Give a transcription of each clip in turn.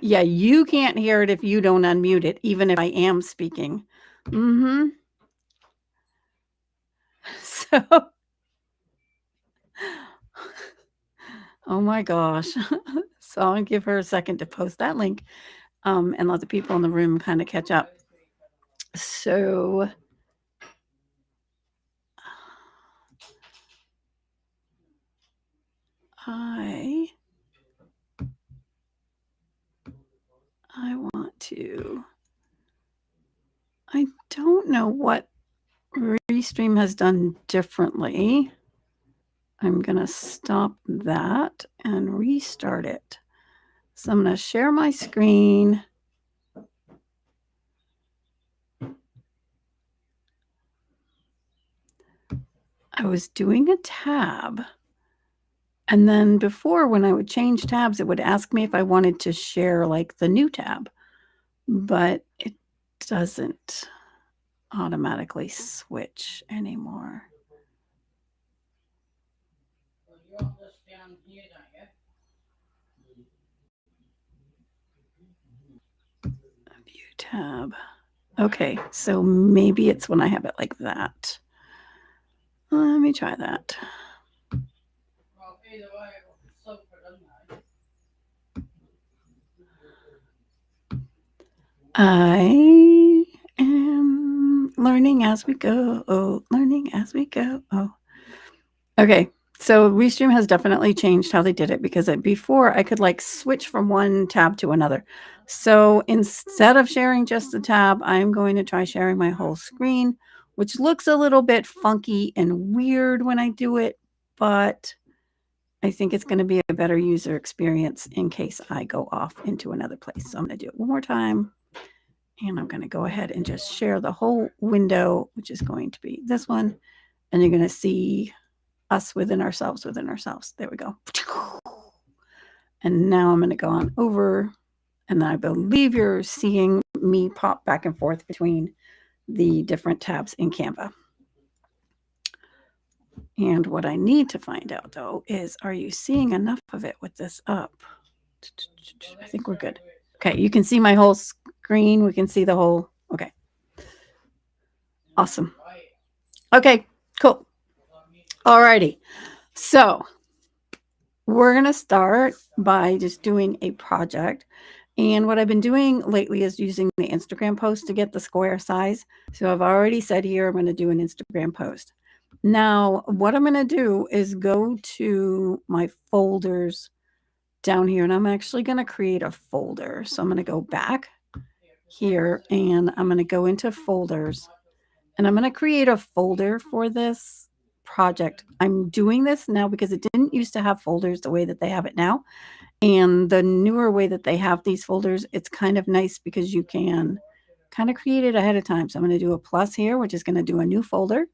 Yeah, you can't hear it if you don't unmute it, even if I am speaking. So, oh my gosh. So I'll give her a second to post that link, and let the people in the room kind of catch up. So I want to, I don't know what Restream has done differently. I'm going to stop that and restart it. So I'm going to share my screen. I was doing a tab. And then before, when I would change tabs, it would ask me if I wanted to share like the new tab. But it doesn't automatically switch anymore. View tab. Okay, so maybe it's when I have it like that. Let me try that. I am learning as we go. Oh, learning as we go. Oh. Okay, so Restream has definitely changed how they did it, because before I could like switch from one tab to another. So instead of sharing just the tab, I'm going to try sharing my whole screen, which looks a little bit funky and weird when I do it, but I think it's going to be a better user experience in case I go off into another place. So I'm going to do it one more time. And I'm going to go ahead and just share the whole window, which is going to be this one. And you're going to see us within ourselves, within ourselves. There we go. And now I'm going to go on over. And I believe you're seeing me pop back and forth between the different tabs in Canva. And what I need to find out, though, is are you seeing enough of it with this up? I think we're good. Okay, you can see my whole screen. We can see the whole. Okay. Awesome. Okay, cool. Alrighty. So we're going to start by just doing a project. And what I've been doing lately is using the Instagram post to get the square size. So I've already said here I'm going to do an Instagram post. Now, what I'm going to do is go to my folders down here, and I'm actually going to create a folder. So I'm going to go back here, and I'm going to go into folders, and I'm going to create a folder for this project. I'm doing this now because it didn't used to have folders the way that they have it now. And the newer way that they have these folders, it's kind of nice because you can kind of create it ahead of time. So I'm going to do a plus here, which is going to do a new folder.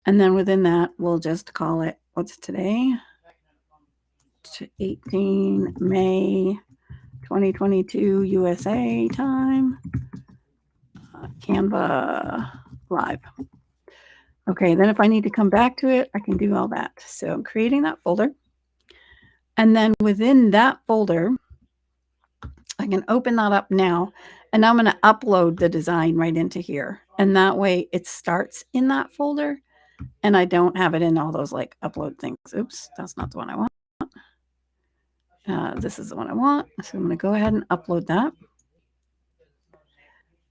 And then within that, we'll just call it, what's today? 18 May 2022 USA time. Canva Live. Okay, then if I need to come back to it, I can do all that. So I'm creating that folder. And then within that folder, I can open that up now. And I'm going to upload the design right into here. And that way it starts in that folder. And I don't have it in all those like upload things. Oops, that's not the one I want. This is the one I want. So I'm going to go ahead and upload that.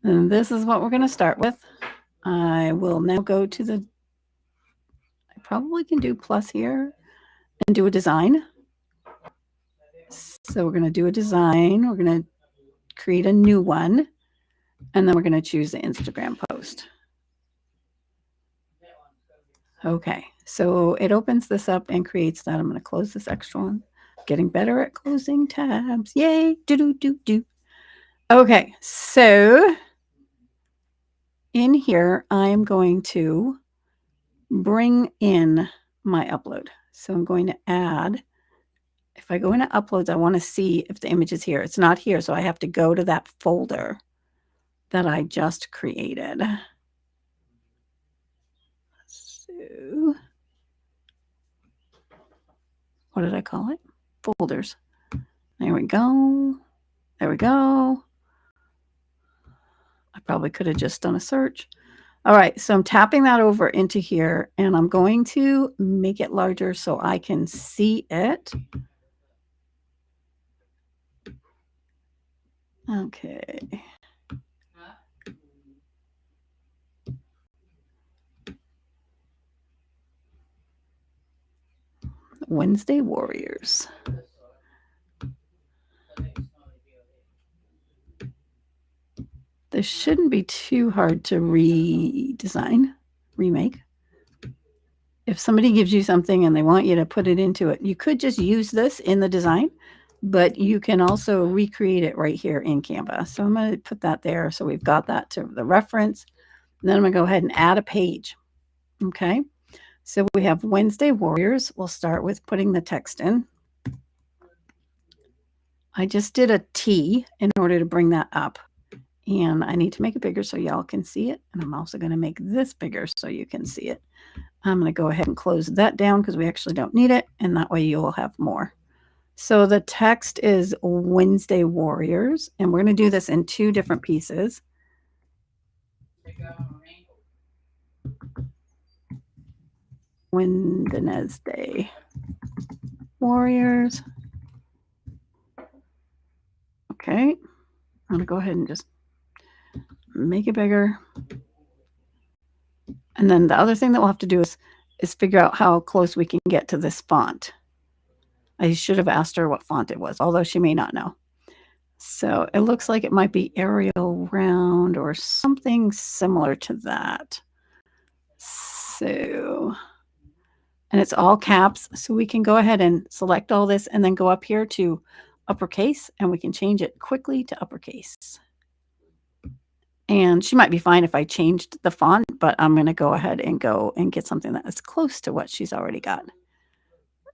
And this is what we're going to start with. I will now go to the, I probably can do plus here and do a design. So we're going to do a design. We're going to create a new one. And then we're going to choose the Instagram post. Okay, so it opens this up and creates that. I'm going to close this extra one. Getting better at closing tabs. Yay. Do. Okay, so in here, I'm going to bring in my upload. So I'm going to add, if I go into uploads, I want to see if the image is here. It's not here, so I have to go to that folder that I just created. So what did I call it? Folders. There we go. There we go. I probably could have just done a search. All right, so I'm tapping that over into here, and I'm going to make it larger so I can see it. Okay. Wednesday Warriors. This shouldn't be too hard to redesign, remake. If somebody gives you something and they want you to put it into it, you could just use this in the design, but you can also recreate it right here in Canva. So I'm going to put that there. So we've got that to the reference. And then I'm going to go ahead and add a page. Okay. So we have Wednesday Warriors. We'll start with putting the text in. I just did a T in order to bring that up. And I need to make it bigger so y'all can see it. And I'm also going to make this bigger so you can see it. I'm going to go ahead and close that down because we actually don't need it. And that way you'll have more. So the text is Wednesday Warriors. And we're going to do this in 2 different pieces. Wednesday Warriors. Okay. I'm going to go ahead and just make it bigger. And then the other thing that we'll have to do is figure out how close we can get to this font. I should have asked her what font it was, although she may not know. So it looks like it might be Arial Round or something similar to that. So, and it's all caps. So we can go ahead and select all this and then go up here to uppercase, and we can change it quickly to uppercase. And she might be fine if I changed the font, but I'm going to go ahead and go and get something that is close to what she's already got.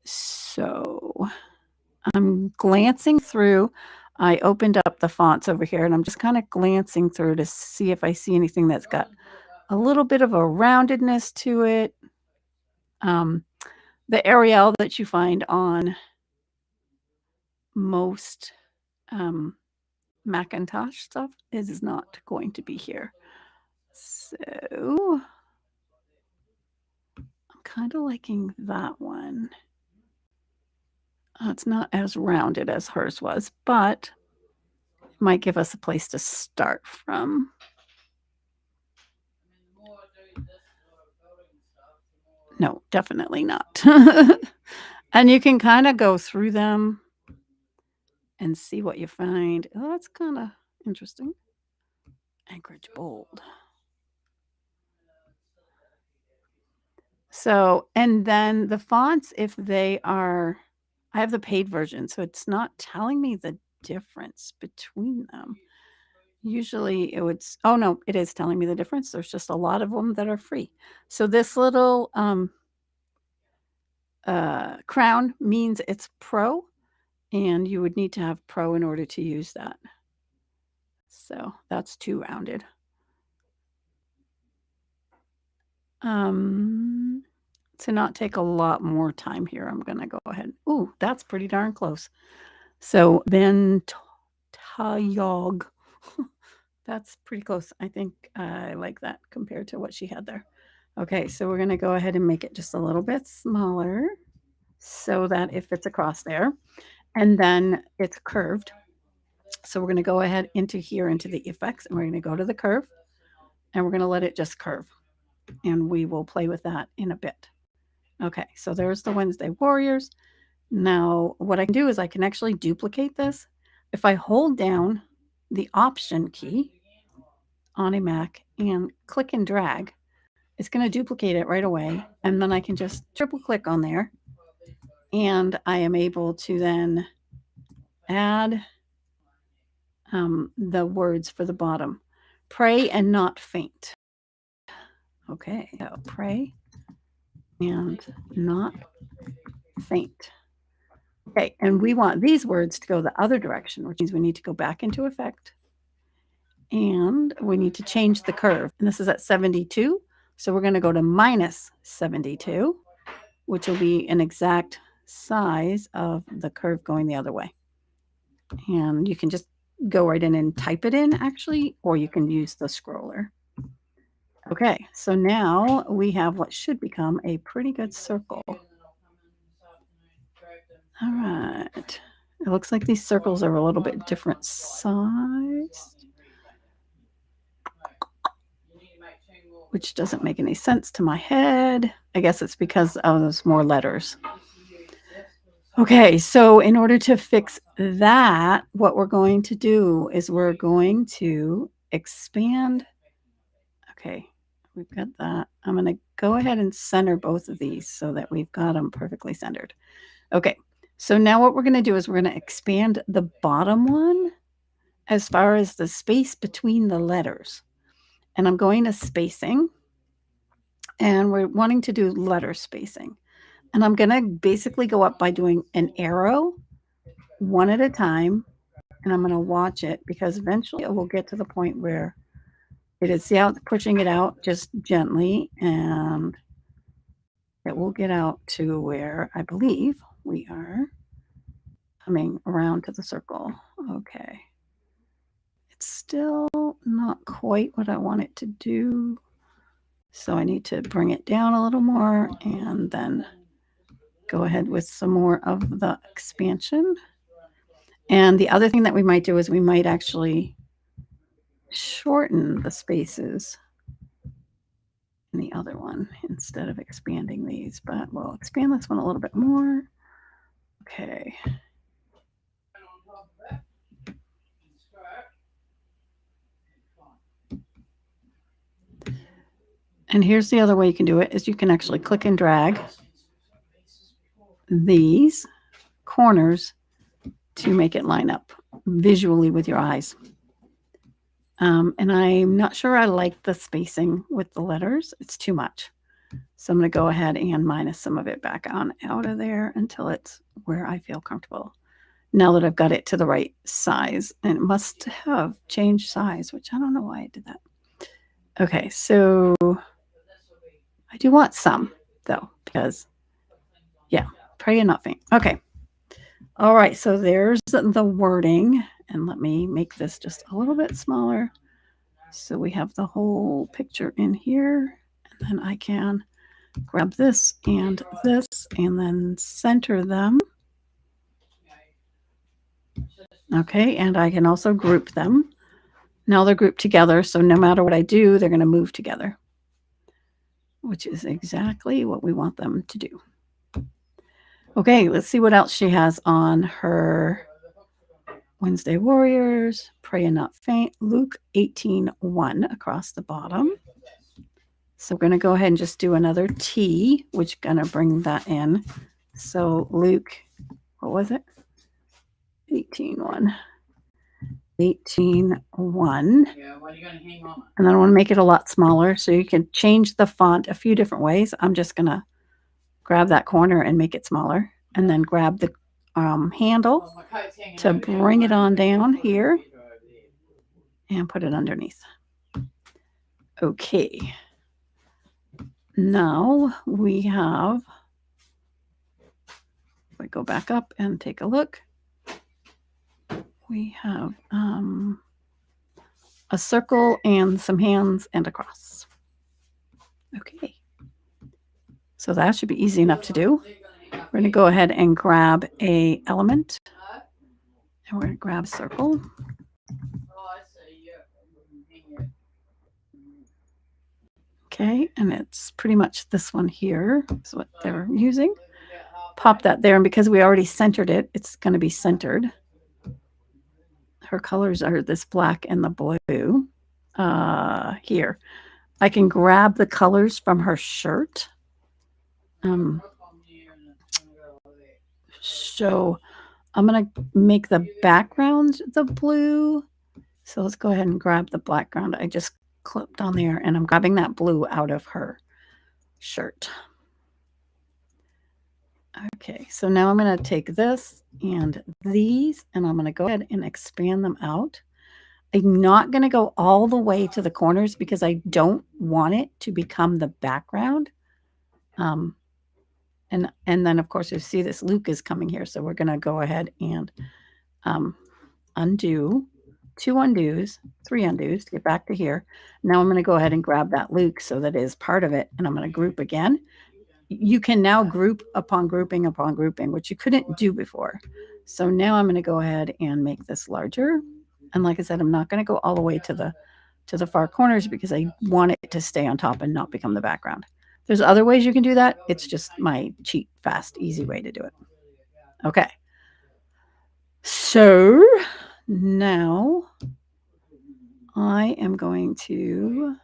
So I'm glancing through. I opened up the fonts over here, and I'm just kind of glancing through to see if I see anything that's got a little bit of a roundedness to it. The Arial that you find on most Macintosh stuff is not going to be here. So I'm kind of liking that one. It's not as rounded as hers was, but it might give us a place to start from. No, definitely not. And you can kind of go through them and see what you find. Oh, that's kind of interesting. Anchorage bold. So, and then the fonts, if they are, I have the paid version, so it's not telling me the difference between them. Usually it would, oh no, it is telling me the difference. There's just a lot of them that are free. So this little crown means it's pro, and you would need to have pro in order to use that. So that's too rounded. To not take a lot more time here, I'm going to go ahead. Ooh, that's pretty darn close. So Ben Tayog. That's pretty close. I think I like that compared to what she had there. Okay, so we're going to go ahead and make it just a little bit smaller so that it fits across there. And then it's curved. So we're going to go ahead into here, into the effects, and we're going to go to the curve, and we're going to let it just curve. And we will play with that in a bit. Okay, so there's the Wednesday Warriors. Now, what I can do is I can actually duplicate this. If I hold down the Option key on a Mac and click and drag, it's going to duplicate it right away. And then I can just triple click on there, and I am able to then add the words for the bottom. Pray and not faint. Okay, so pray and not faint. Okay, and we want these words to go the other direction, which means we need to go back into effect. And we need to change the curve. And this is at 72. So we're going to go to minus 72, which will be an exact size of the curve going the other way. And you can just go right in and type it in actually, or you can use the scroller. Okay, so now we have what should become a pretty good circle. All right. It looks like these circles are a little bit different size, which doesn't make any sense to my head. I guess it's because of those more letters. Okay, so in order to fix that, what we're going to do is we're going to expand. Okay, we've got that. I'm going to go ahead and center both of these so that we've got them perfectly centered. Okay, so now what we're going to do is we're going to expand the bottom one as far as the space between the letters. And I'm going to spacing, and we're wanting to do letter spacing. And I'm going to basically go up by doing an arrow one at a time, and I'm going to watch it because eventually it will get to the point where it is, see how it's pushing it out just gently, and it will get out to where I believe we are coming around to the circle. Okay. It's still not quite what I want it to do. So I need to bring it down a little more and then go ahead with some more of the expansion. And the other thing that we might do is we might actually shorten the spaces in the other one instead of expanding these, but we'll expand this one a little bit more. Okay. And here's the other way you can do it is you can actually click and drag these corners to make it line up visually with your eyes. And I'm not sure I like the spacing with the letters. It's too much. So I'm going to go ahead and minus some of it back on out of there until it's where I feel comfortable. Now that I've got it to the right size, and it must have changed size, which I don't know why I did that. Okay, so I do want some though, because yeah, pray and not faint. Okay. All right, so there's the wording, and let me make this just a little bit smaller. So we have the whole picture in here, and then I can grab this and then center them. Okay, and I can also group them. Now they're grouped together, so no matter what I do, they're going to move together, which is exactly what we want them to do. Okay, let's see what else she has on her Wednesday Warriors, Pray and Not Faint, Luke 18:1 across the bottom. So we're going to go ahead and just do another T, which is going to bring that in. So Luke, what was it? 18:1. 18:1. Yeah, what are you going to hang on? And then I want to make it a lot smaller, so you can change the font a few different ways. I'm just going to grab that corner and make it smaller, and then grab the handle to bring it on down here and put it underneath. Okay. Now we have, if I go back up and take a look, we have a circle and some hands and a cross. Okay. So that should be easy enough to do. We're going to go ahead and grab a element, and we're going to grab a circle. Okay, and it's pretty much this one here is what they're using. Pop that there, and because we already centered it, it's going to be centered. Her colors are this black and the blue. Here, I can grab the colors from her shirt. So I'm going to make the background the blue. So let's go ahead and grab the background. I just clipped on there, and I'm grabbing that blue out of her shirt. Okay, so now I'm going to take this and these, and I'm going to go ahead and expand them out. I'm not going to go all the way to the corners because I don't want it to become the background. And then, of course, you see this Luke is coming here, so we're going to go ahead and undo, 2 undos, 3 undos to get back to here. Now I'm going to go ahead and grab that Luke so that is part of it, and I'm going to group again. You can now group upon grouping, which you couldn't do before. So now I'm going to go ahead and make this larger. And like I said, I'm not going to go all the way to the far corners because I want it to stay on top and not become the background. There's other ways you can do that. It's just my cheap, fast, easy way to do it. Okay. So now I am going to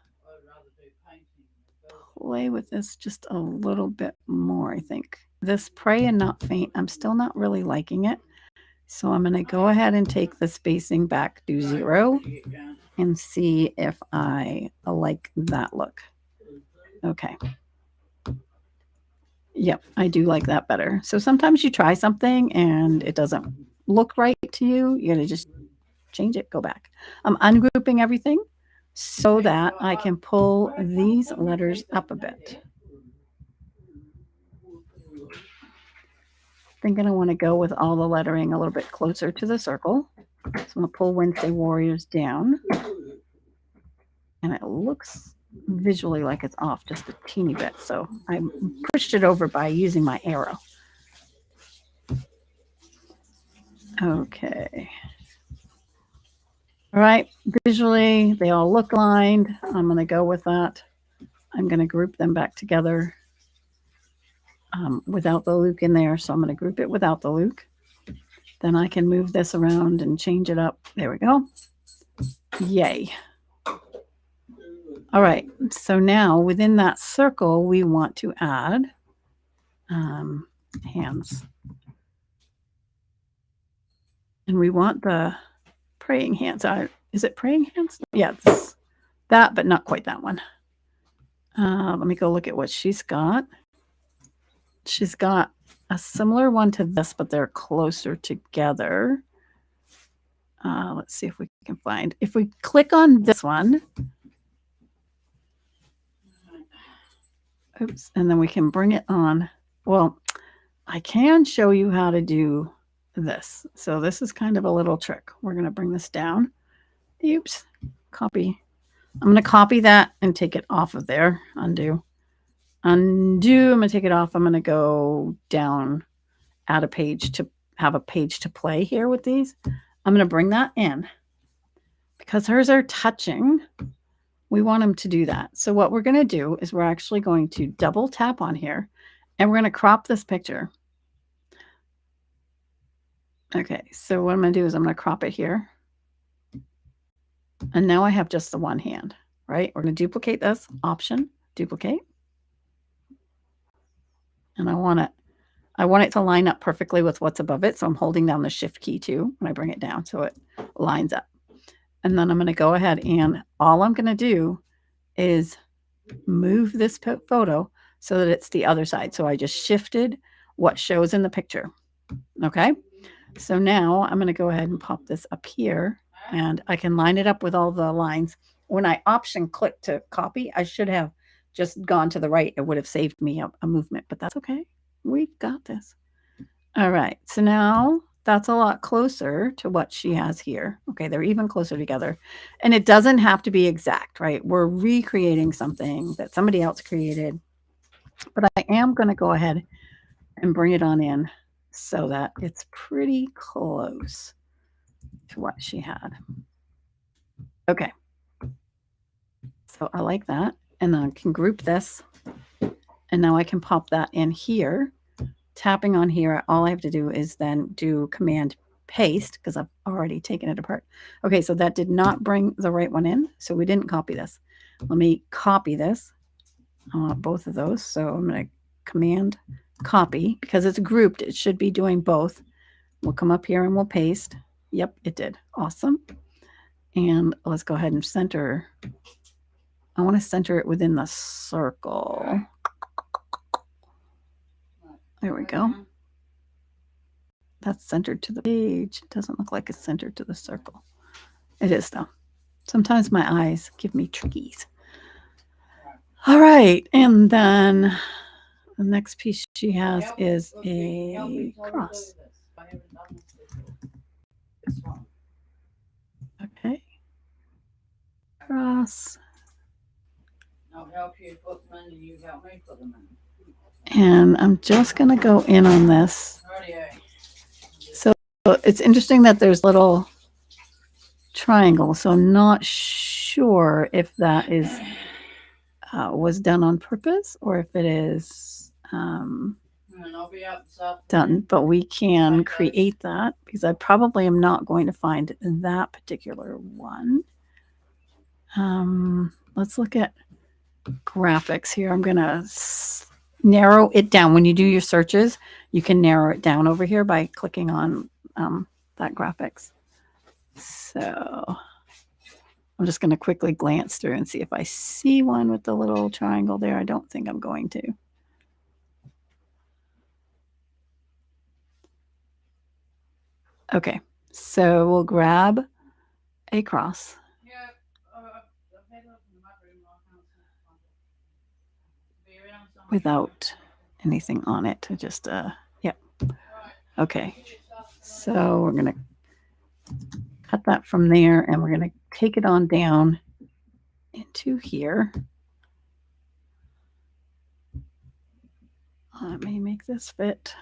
play with this just a little bit more, I think. This pray and not faint, I'm still not really liking it. So I'm going to go ahead and take the spacing back to 0 and see if I like that look. Okay. Yep, I do like that better. So sometimes you try something and it doesn't look right to you. You got to just change it, go back. I'm ungrouping everything so that I can pull these letters up a bit. Thinking I want to go with all the lettering a little bit closer to the circle. So I'm going to pull Wednesday Warriors down. And it looks visually like it's off just a teeny bit. So I pushed it over by using my arrow. Okay. All right. Visually, they all look aligned. I'm going to go with that. I'm going to group them back together without the Luke in there. So I'm going to group it without the Luke. Then I can move this around and change it up. There we go. Yay. All right. So now within that circle, we want to add hands. And we want the praying hands. Is it praying hands? Yeah, it's that, but not quite that one. Let me go look at what she's got. She's got a similar one to this, but they're closer together. Let's see if we can find. If we click on this one, oops, and then we can bring it on. Well, I can show you how to do this. So this is kind of a little trick. We're going to bring this down. Oops, copy. I'm going to copy that and take it off of there. Undo. Undo. I'm going to take it off. I'm going to go down, add a page to have a page to play here with these. I'm going to bring that in because hers are touching. We want them to do that. So what we're going to do is we're actually going to double tap on here and we're going to crop this picture. Okay, so what I'm going to do is I'm going to crop it here. And now I have just the one hand, right? We're going to duplicate this, Option, duplicate. And I want it to line up perfectly with what's above it. So I'm holding down the Shift key too when I bring it down so it lines up. And then I'm going to go ahead and all I'm going to do is move this photo so that it's the other side. So I just shifted what shows in the picture. Okay. So now I'm going to go ahead and pop this up here and I can line it up with all the lines. When I Option click to copy, I should have just gone to the right. It would have saved me a movement, but that's okay. We've got this. All right. So now that's a lot closer to what she has here. Okay. They're even closer together. And it doesn't have to be exact, right? We're recreating something that somebody else created. But I am going to go ahead and bring it on in so that it's pretty close to what she had. Okay. So I like that. And then I can group this. And now I can pop that in here. Tapping on here, all I have to do is then do Command Paste because I've already taken it apart. Okay, so that did not bring the right one in. So we didn't copy this. Let me copy this. I want both of those. So I'm going to Command Copy because it's grouped. It should be doing both. We'll come up here and we'll paste. Yep, it did. Awesome. And let's go ahead and center. I want to center it within the circle. There we go. That's centered to the page. It doesn't look like it's centered to the circle. It is though. Sometimes my eyes give me trickies. All right. And then the next piece she has is a cross. across. I'll help you put them in and you help me put them in. And I'm just going to go in on this. So it's interesting that there's little triangles. So I'm not sure if that is was done on purpose or if it is done, but we can create that because I probably am not going to find that particular one. Let's look at graphics here. I'm going to narrow it down. When you do your searches, you can narrow it down over here by clicking on that graphics. So I'm just going to quickly glance through and see if I see one with the little triangle there. I don't think I'm going to. Okay, so we'll grab a cross. Without anything on it. Just, yeah. Okay, so we're going to cut that from there and we're going to take it on down into here. Let me make this fit.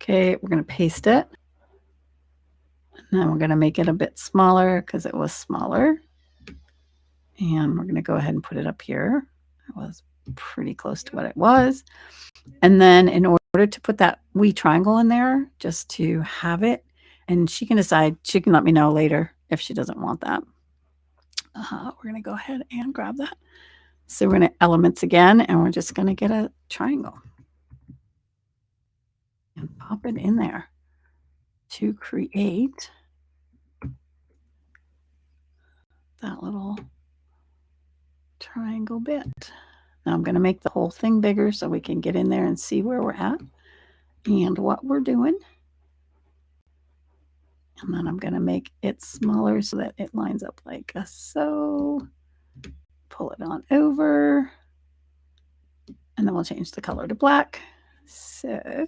Okay, we're going to paste it. And then we're going to make it a bit smaller because it was smaller. And we're going to go ahead and put it up here. It was pretty close to what it was. And then in order to put that wee triangle in there, just to have it, and she can decide, she can let me know later if she doesn't want that. We're going to go ahead and grab that. So we're going to elements again, and we're just going to get a triangle and pop it in there to create that little triangle bit. Now I'm going to make the whole thing bigger so we can get in there and see where we're at and what we're doing. And then I'm going to make it smaller so that it lines up like so. Pull it on over. And then we'll change the color to black. So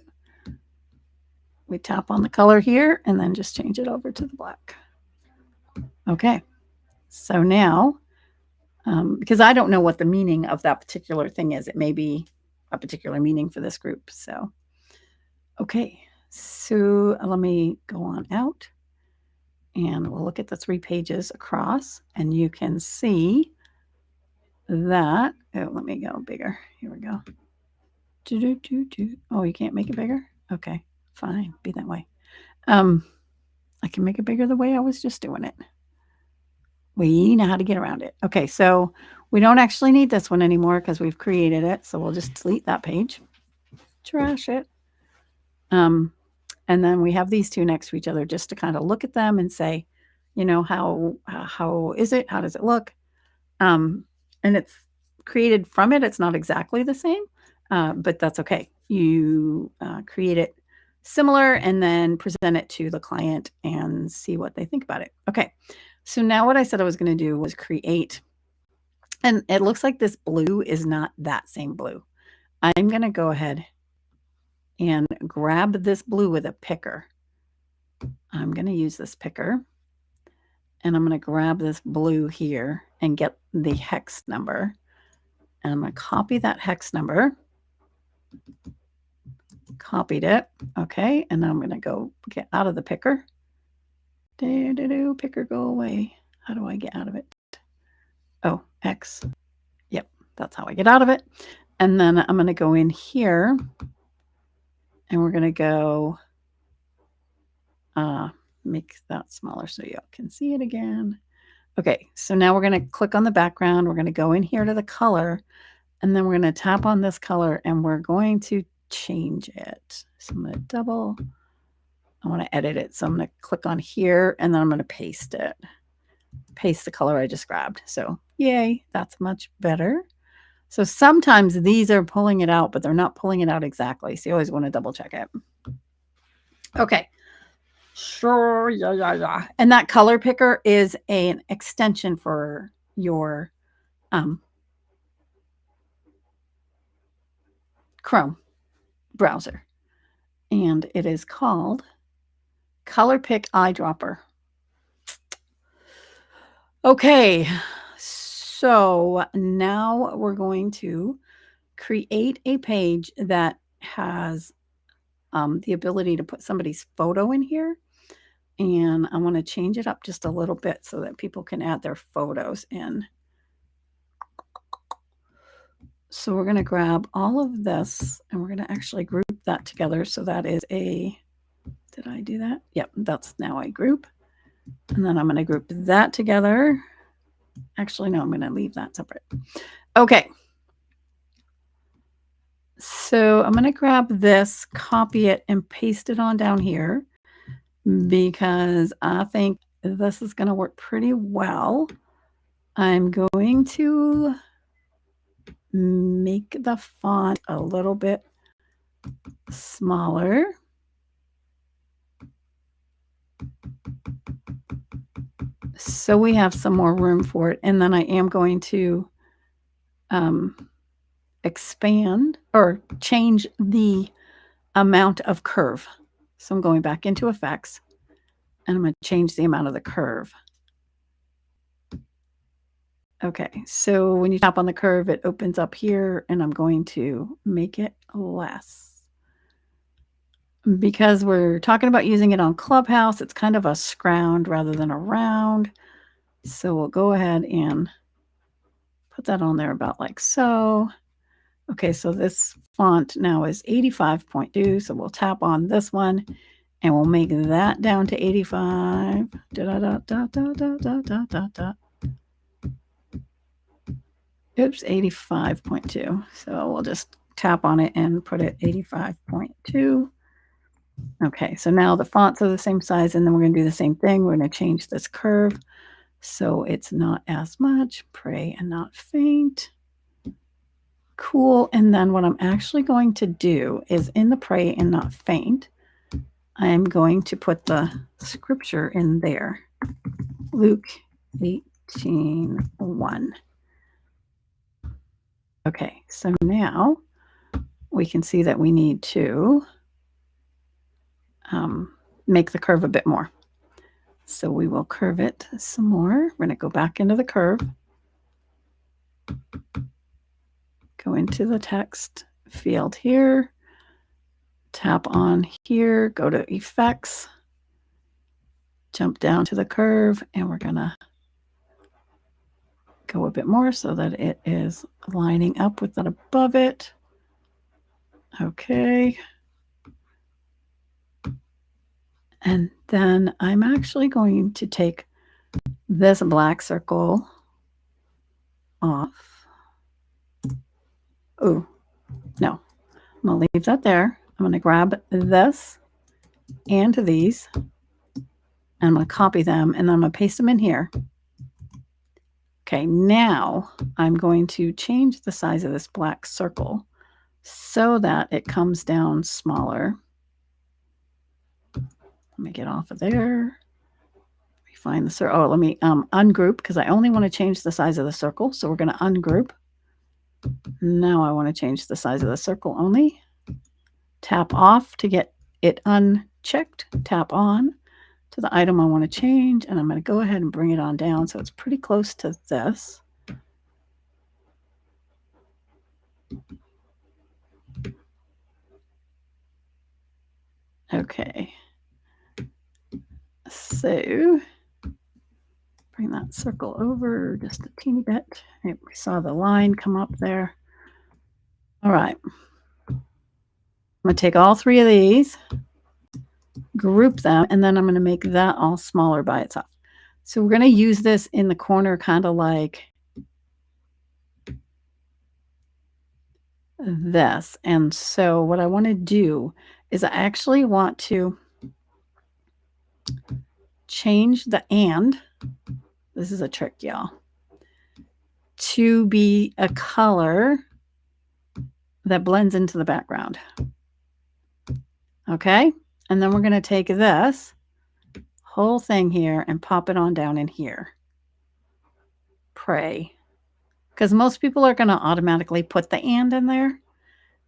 we tap on the color here and then just change it over to the black. Okay. So now, because I don't know what the meaning of that particular thing is, it may be a particular meaning for this group. So, okay. So let me go on out and we'll look at the 3 pages across and you can see that. Oh, let me go bigger. Here we go. Oh, you can't make it bigger? Okay, fine. Be that way. I can make it bigger the way I was just doing it. We know how to get around it. Okay, so we don't actually need this one anymore because we've created it. So we'll just delete that page. Trash it. And then we have these 2 next to each other just to kind of look at them and say, you know, how is it? How does it look? And it's created from it. It's not exactly the same, but that's okay. You create it similar and then present it to the client and see what they think about it. Okay. So now what I said I was going to do was create, and it looks like this blue is not that same blue. I'm going to go ahead and grab this blue with a picker. I'm going to use this picker and I'm going to grab this blue here and get the hex number. And I'm going to copy that hex number. Copied it. Okay. And then I'm going to go get out of the picker. Picker, go away. How do I get out of it? Oh, X. Yep. That's how I get out of it. And then I'm going to go in here and we're going to go make that smaller so you can see it again. Okay. So now we're going to click on the background. We're going to go in here to the color and then we're going to tap on this color and we're going to change it. So I'm going to double. I want to edit it. So I'm going to click on here and then I'm going to paste it. Paste the color I just grabbed. So yay, that's much better. So sometimes these are pulling it out, but they're not pulling it out exactly. So you always want to double check it. Okay. Sure. Yeah. And that color picker is an extension for your Chrome browser. And it is called Color Pick Eyedropper. Okay, so now we're going to create a page that has the ability to put somebody's photo in here. And I want to change it up just a little bit so that people can add their photos in. So we're going to grab all of this and we're going to actually group that together. So that is did I do that? Yep, that's now a group. And then I'm going to group that together. Actually, no, I'm going to leave that separate. Okay. So I'm going to grab this, copy it, and paste it on down here because I think this is going to work pretty well. I'm going to make the font a little bit smaller. So we have some more room for it. And then I am going to expand or change the amount of curve. So I'm going back into effects and I'm going to change the amount of the curve. Okay, so when you tap on the curve, it opens up here and I'm going to make it less. Because we're talking about using it on Clubhouse, it's kind of a scround rather than a round. So we'll go ahead and put that on there about like so. Okay, so this font now is 85.2. So we'll tap on this one and we'll make that down to 85. Oops, 85.2. So we'll just tap on it and put it 85.2. Okay, so now the fonts are the same size, and then we're going to do the same thing. We're going to change this curve so it's not as much. Pray and not faint. Cool. And then what I'm actually going to do is in the pray and not faint, I'm going to put the scripture in there. Luke 18:1. Okay, so now we can see that we need to make the curve a bit more. So we will curve it some more. We're going to go back into the curve, go into the text field here, tap on here, go to effects, jump down to the curve, and we're going to go a bit more so that it is lining up with that above it. Okay. And then I'm actually going to take this black circle off. Oh, no. I'm going to leave that there. I'm going to grab this and these, and I'm going to copy them, and I'm going to paste them in here. Okay, now I'm going to change the size of this black circle so that it comes down smaller. Let me get off of there. Let me find the circle. Oh, let me ungroup because I only want to change the size of the circle. So we're going to ungroup. Now I want to change the size of the circle only. Tap off to get it unchecked. Tap on to the item I want to change, and I'm going to go ahead and bring it on down so it's pretty close to this. Okay. So bring that circle over just a teeny bit. We saw the line come up there. All right. I'm going to take all three of these, group them, and then I'm going to make that all smaller by itself. So we're going to use this in the corner kind of like this. And so what I want to do is I actually want to change the and. This is a trick, y'all. To be a color that blends into the background. Okay? And then we're going to take this whole thing here and pop it on down in here. Pray. Because most people are going to automatically put the and in there.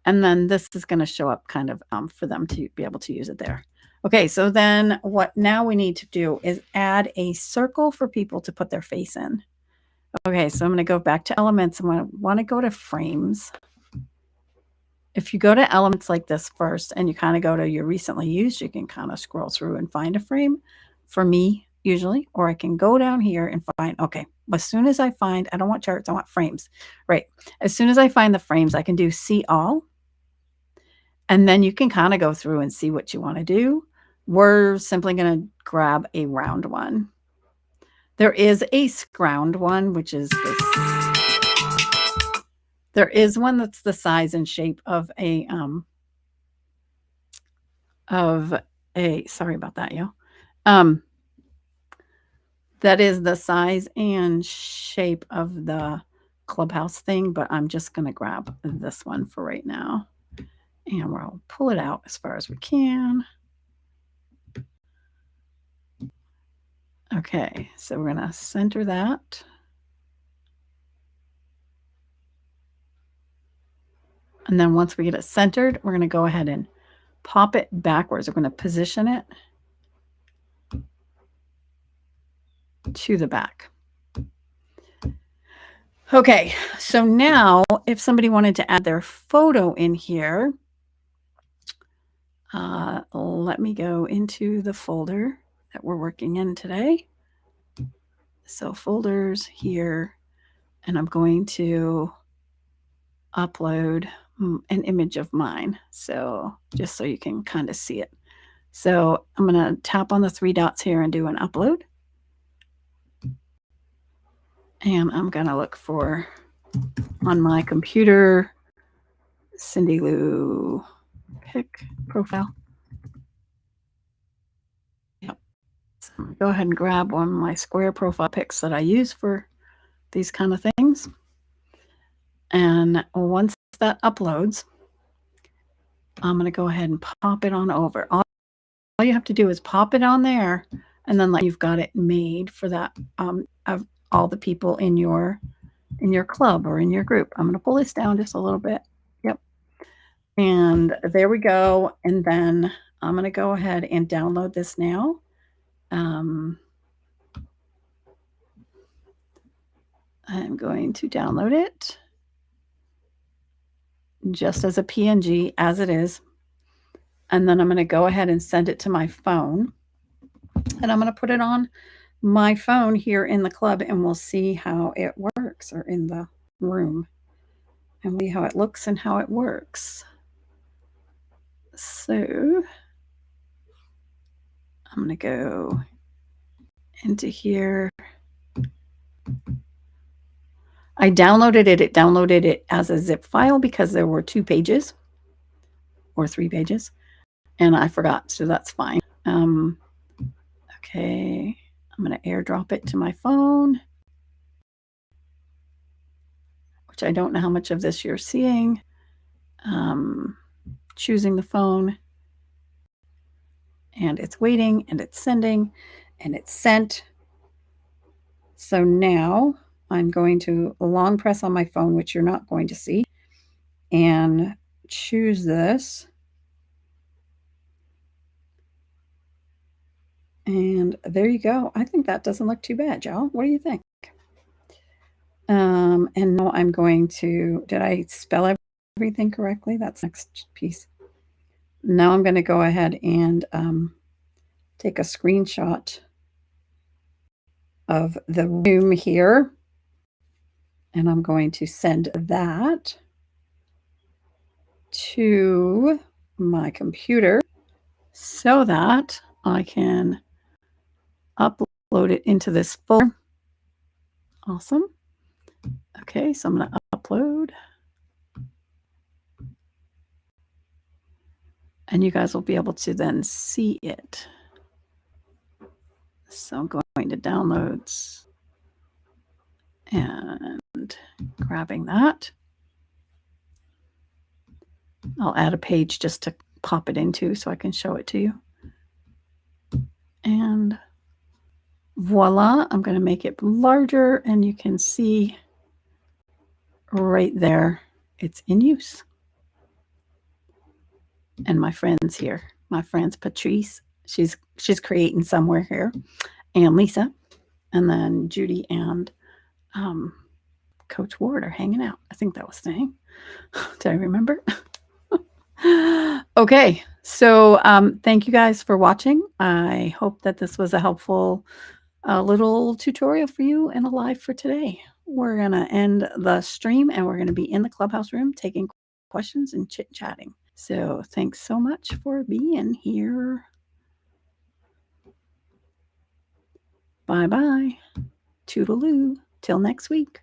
And then this is going to show up kind of for them to be able to use it there. Okay, so then what now we need to do is add a circle for people to put their face in. Okay, so I'm going to go back to elements. I'm going to want to go to frames. If you go to elements like this first and you kind of go to your recently used, you can kind of scroll through and find a frame for me usually, or I can go down here and find, okay, as soon as I find, I don't want charts, I want frames, right? As soon as I find the frames, I can do see all. And then you can kind of go through and see what you want to do. We're simply going to grab a round one. There is a scround one, which is this. There is one that's the size and shape of a sorry about that, yo. That is the size and shape of the Clubhouse thing, but I'm just going to grab this one for right now. And we'll pull it out as far as we can. Okay, so we're going to center that. And then once we get it centered, we're going to go ahead and pop it backwards. We're going to position it to the back. Okay, so now if somebody wanted to add their photo in here, let me go into the folder that we're working in today. So folders here, and I'm going to upload an image of mine. So just so you can kind of see it. So I'm going to tap on the three dots here and do an upload. And I'm going to look for, on my computer, Cindy Lou pic profile. Yep. So I'm going to go ahead and grab one of my square profile pics that I use for these kind of things. And once that uploads, I'm going to go ahead and pop it on over. All you have to do is pop it on there, and then like you've got it made for that of all the people in your club or in your group. I'm going to pull this down just a little bit. Yep. And there we go. And then I'm going to go ahead and download this now. I'm going to download it just as a PNG as it is. And then I'm going to go ahead and send it to my phone. And I'm going to put it on my phone here in the club, and we'll see how it works, or in the room, and see how it looks and how it works. So I'm going to go into here. I downloaded it. It downloaded it as a zip file because there were 2 pages or 3 pages, and I forgot, so that's fine. Okay, I'm going to airdrop it to my phone, which I don't know how much of this you're seeing. Choosing the phone, and it's waiting, and it's sending, and it's sent. So now I'm going to long press on my phone, which you're not going to see, and choose this. And there you go. I think that doesn't look too bad, y'all. What do you think? And now I'm going to, did I spell everything correctly? That's the next piece. Now I'm going to go ahead and take a screenshot of the room here. And I'm going to send that to my computer so that I can upload it into this folder. Awesome. Okay, so I'm going to upload. And you guys will be able to then see it. So I'm going to downloads and grabbing that. I'll add a page just to pop it into so I can show it to you. And voila, I'm going to make it larger, and you can see right there it's in use. And my friends here, my friends Patrice She's creating somewhere here. And Lisa, and then Judy and Coach Ward are hanging out. I think that was the name. Did I remember? Okay, so thank you guys for watching. I hope that this was a helpful little tutorial for you and a live for today. We're going to end the stream and we're going to be in the Clubhouse room taking questions and chit-chatting. So thanks so much for being here. Bye-bye. Toodaloo. Till next week.